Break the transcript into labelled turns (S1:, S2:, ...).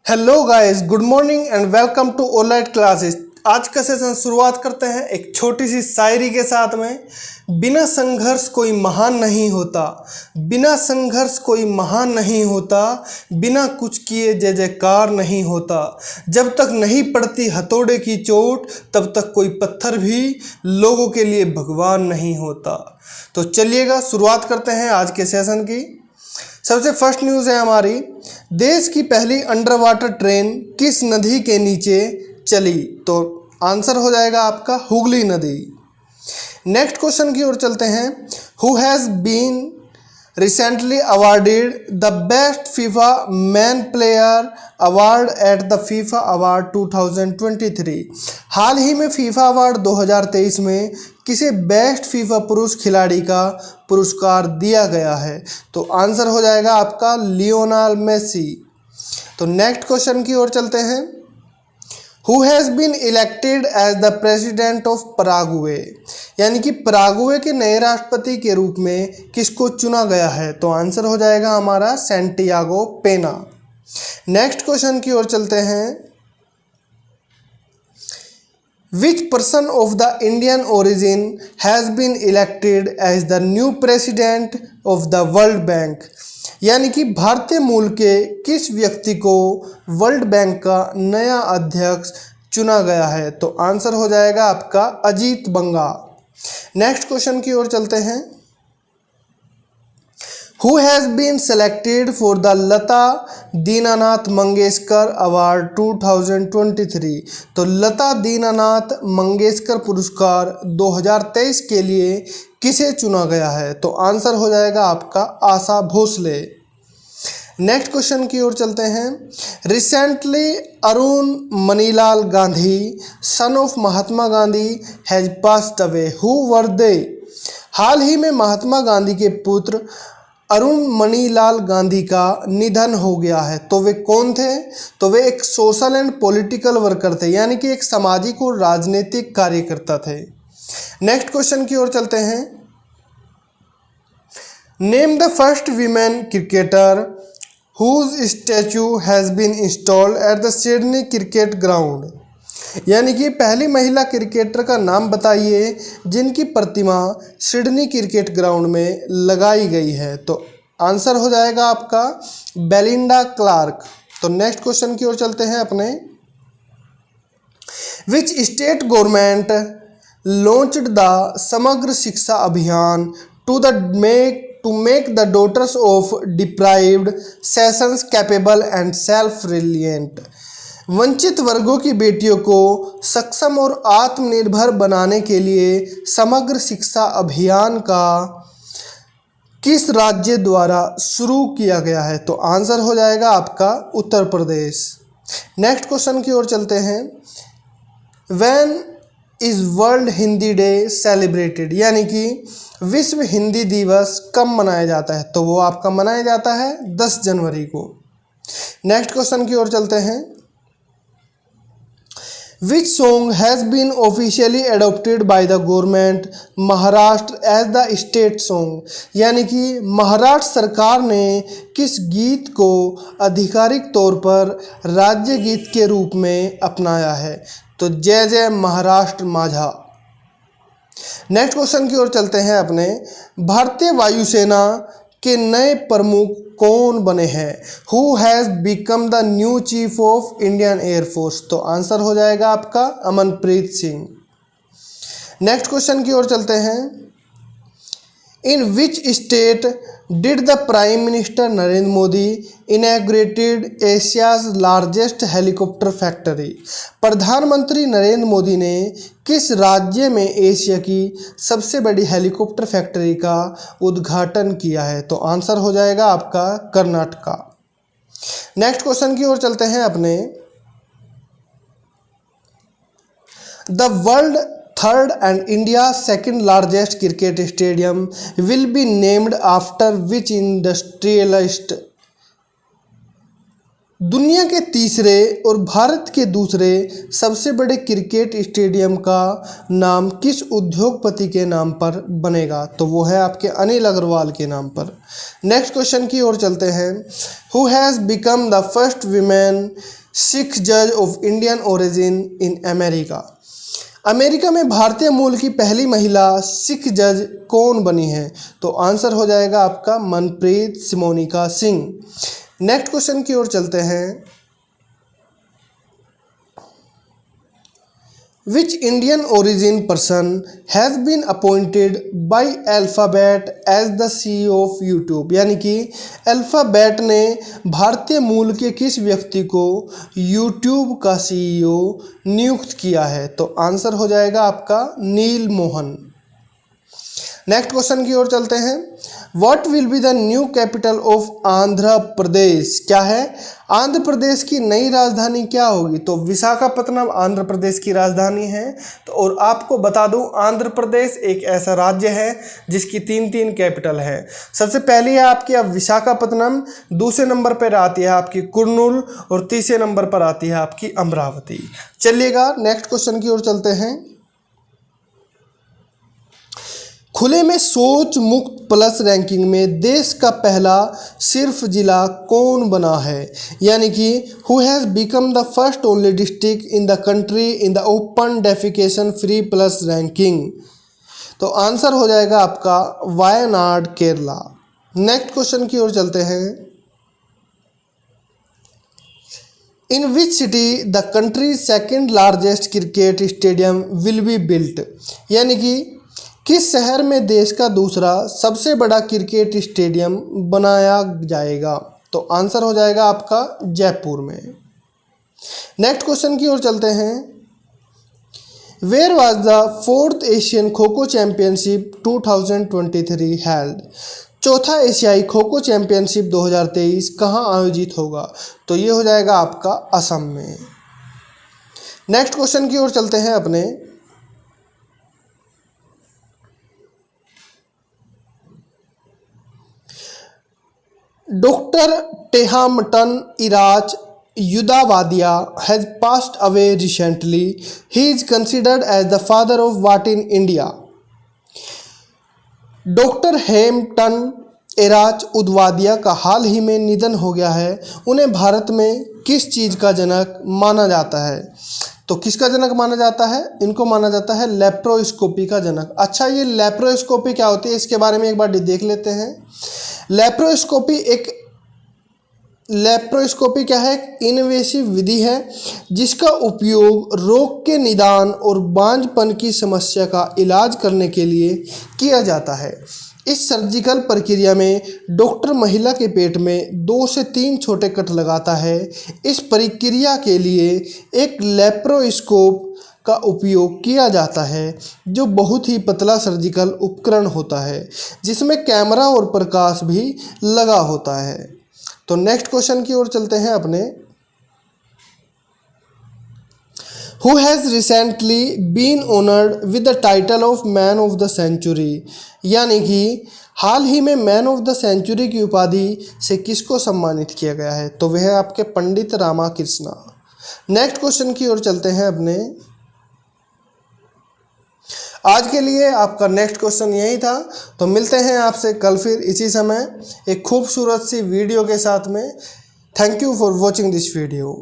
S1: Hello guys, good morning and welcome to online classes. आज का session शुरुआत करते हैं एक छोटी सी शायरी के साथ में। बिना संघर्ष कोई महान नहीं होता, बिना संघर्ष कोई महान नहीं होता, बिना कुछ किए जय जयकार नहीं होता। जब तक नहीं पड़ती हथौड़े की चोट तब तक कोई पत्थर भी लोगों के लिए भगवान नहीं होता। तो चलिएगा शुरुआत करते हैं आज के सेशन की। सबसे फर्स्ट न्यूज़ है हमारी, देश की पहली अंडर वाटर ट्रेन किस नदी के नीचे चली? तो आंसर हो जाएगा आपका हुगली नदी। नेक्स्ट क्वेश्चन की ओर चलते हैं। Who has been recently awarded the best FIFA man player award at the FIFA award 2023? हाल ही में फीफा अवार्ड 2023 में किसे बेस्ट फीफा पुरुष खिलाड़ी का पुरस्कार दिया गया है? तो आंसर हो जाएगा आपका लियोनेल मेसी। तो नेक्स्ट क्वेश्चन की ओर चलते हैं। Who has been elected as the president of Paraguay? यानी कि पराग्वे के नए राष्ट्रपति के रूप में किसको चुना गया है? तो आंसर हो जाएगा हमारा सैंटियागो पेना। नेक्स्ट क्वेश्चन की ओर चलते हैं। Which person of the Indian origin has been elected as the new president of the World Bank? यानी कि भारतीय मूल के किस व्यक्ति को वर्ल्ड बैंक का नया अध्यक्ष चुना गया है? तो आंसर हो जाएगा आपका अजीत बंगा। नेक्स्ट क्वेश्चन की ओर चलते हैं। Who has been selected for the Lata Dinanath Mangeshkar award 2023? तो लता दीनानाथ मंगेशकर पुरस्कार 2023 के लिए किसे चुना गया है? तो आंसर हो जाएगा आपका आशा भोसले। नेक्स्ट क्वेश्चन की ओर चलते हैं। Recently Arun Manilal Gandhi son of Mahatma Gandhi has passed away, who were they? हाल ही में महात्मा गांधी के पुत्र अरुण मणिलाल गांधी का निधन हो गया है। तो वे कौन थे? तो वे एक सोशल एंड पॉलिटिकल वर्कर थे, यानी कि एक सामाजिक और राजनीतिक कार्यकर्ता थे। नेक्स्ट क्वेश्चन की ओर चलते हैं। Name the first women cricketer whose statue has been installed at the Sydney cricket ground? यानी कि पहली महिला क्रिकेटर का नाम बताइए जिनकी प्रतिमा सिडनी क्रिकेट ग्राउंड में लगाई गई है? तो आंसर हो जाएगा आपका बेलिंडा क्लार्क। तो नेक्स्ट क्वेश्चन की ओर चलते हैं अपने। Which state government launched the Samagra Shiksha Abhiyan to make the daughters of deprived sections capable and self reliant? वंचित वर्गों की बेटियों को सक्षम और आत्मनिर्भर बनाने के लिए समग्र शिक्षा अभियान का किस राज्य द्वारा शुरू किया गया है? तो आंसर हो जाएगा आपका उत्तर प्रदेश। नेक्स्ट क्वेश्चन की ओर चलते हैं। When is world Hindi day celebrated? यानी कि विश्व हिंदी दिवस कब मनाया जाता है? तो वो आपका मनाया जाता है 10 जनवरी को। नेक्स्ट क्वेश्चन की ओर चलते हैं। Which song has been officially adopted by the government Maharashtra as the state song? यानी कि महाराष्ट्र सरकार ने किस गीत को आधिकारिक तौर पर राज्य गीत के रूप में अपनाया है? तो जय जय महाराष्ट्र माझा। नेक्स्ट क्वेश्चन की ओर चलते हैं अपने। भारतीय वायुसेना के नए प्रमुख कौन बने हैं? Who has become the new chief of Indian air force? तो आंसर हो जाएगा आपका अमनप्रीत सिंह। नेक्स्ट क्वेश्चन की ओर चलते हैं। In which state did the prime minister Narendra Modi inaugurated Asia's largest helicopter factory? प्रधानमंत्री नरेंद्र मोदी ने किस राज्य में एशिया की सबसे बड़ी हेलीकॉप्टर फैक्ट्री का उद्घाटन किया है? तो आंसर हो जाएगा आपका कर्नाटका। नेक्स्ट क्वेश्चन की ओर चलते हैं अपने। The world third and India second largest cricket stadium will be named after which industrialist? दुनिया के तीसरे और भारत के दूसरे सबसे बड़े क्रिकेट स्टेडियम का नाम किस उद्योगपति के नाम पर बनेगा? तो वो है आपके अनिल अग्रवाल के नाम पर। नेक्स्ट क्वेश्चन की ओर चलते हैं। Who has become the first women Sikh जज of Indian origin in America? America में भारतीय मूल की पहली महिला सिख जज कौन बनी है? तो आंसर हो जाएगा आपका मनप्रीत सिमोनिका सिंह। नेक्स्ट क्वेश्चन की ओर चलते हैं। Which Indian origin person has been appointed by Alphabet as the CEO of YouTube? यानी कि अल्फ़ाबेट ने भारतीय मूल के किस व्यक्ति को यूट्यूब का CEO नियुक्त किया है? तो आंसर हो जाएगा आपका नील मोहन। नेक्स्ट क्वेश्चन की ओर चलते हैं। What will be the new capital of Andhra Pradesh? क्या है आंध्र प्रदेश की नई राजधानी क्या होगी? तो विशाखापत्तनम आंध्र प्रदेश की राजधानी है। तो और आपको बता दूं, आंध्र प्रदेश एक ऐसा राज्य है जिसकी तीन कैपिटल है। सबसे पहली है आपकी अब विशाखापत्तनम, दूसरे नंबर पर आती है आपकी कुर्नूल और तीसरे नंबर पर आती है आपकी अमरावती। चलिएगा नेक्स्ट क्वेश्चन की ओर चलते हैं। खुले में शौच मुक्त प्लस रैंकिंग में देश का पहला सिर्फ जिला कौन बना है? यानी कि who has become the first only district in the country in the open defecation free plus ranking? तो आंसर हो जाएगा आपका वायनाड केरला। नेक्स्ट क्वेश्चन की ओर चलते हैं। In which city the country second largest cricket stadium will be built? यानी कि किस शहर में देश का दूसरा सबसे बड़ा क्रिकेट स्टेडियम बनाया जाएगा? तो आंसर हो जाएगा आपका जयपुर में। नेक्स्ट क्वेश्चन की ओर चलते हैं। Where was the fourth Asian kho kho championship 2023 held? चौथा एशियाई खो खो चैंपियनशिप 2023 कहाँ आयोजित होगा? तो ये हो जाएगा आपका असम में। नेक्स्ट क्वेश्चन की ओर चलते हैं अपने। Dr. Tehamatan Iraj Yudawadia has passed away recently. He is considered as the father of what in India? Doctor हेमटन एराज उदवादिया का हाल ही में निधन हो गया है। उन्हें भारत में किस चीज़ का जनक माना जाता है? तो किसका जनक माना जाता है? इनको माना जाता है लेप्रोस्कोपी का जनक। अच्छा, ये लेप्रोस्कोपी क्या होती है इसके बारे में एक बार देख लेते हैं। लेप्रोस्कोपी क्या है? एक इनवेसिव विधि है जिसका उपयोग रोग के निदान और बांझपन की समस्या का इलाज करने के लिए किया जाता है। इस सर्जिकल प्रक्रिया में डॉक्टर महिला के पेट में 2 से 3 छोटे कट लगाता है। इस प्रक्रिया के लिए एक लेप्रोस्कोप का उपयोग किया जाता है जो बहुत ही पतला सर्जिकल उपकरण होता है जिसमें कैमरा और प्रकाश भी लगा होता है। तो नेक्स्ट क्वेश्चन की ओर चलते हैं अपने। Who has recently been honoured with the title of man of the century? यानी कि हाल ही में मैन ऑफ द सेंचुरी की उपाधि से किसको सम्मानित किया गया है? तो वह है आपके पंडित रामाकृष्णा। नेक्स्ट क्वेश्चन की ओर चलते हैं अपने। आज के लिए आपका नेक्स्ट क्वेश्चन यही था। तो मिलते हैं आपसे कल फिर इसी समय एक खूबसूरत सी वीडियो के साथ में। Thank you for watching this video.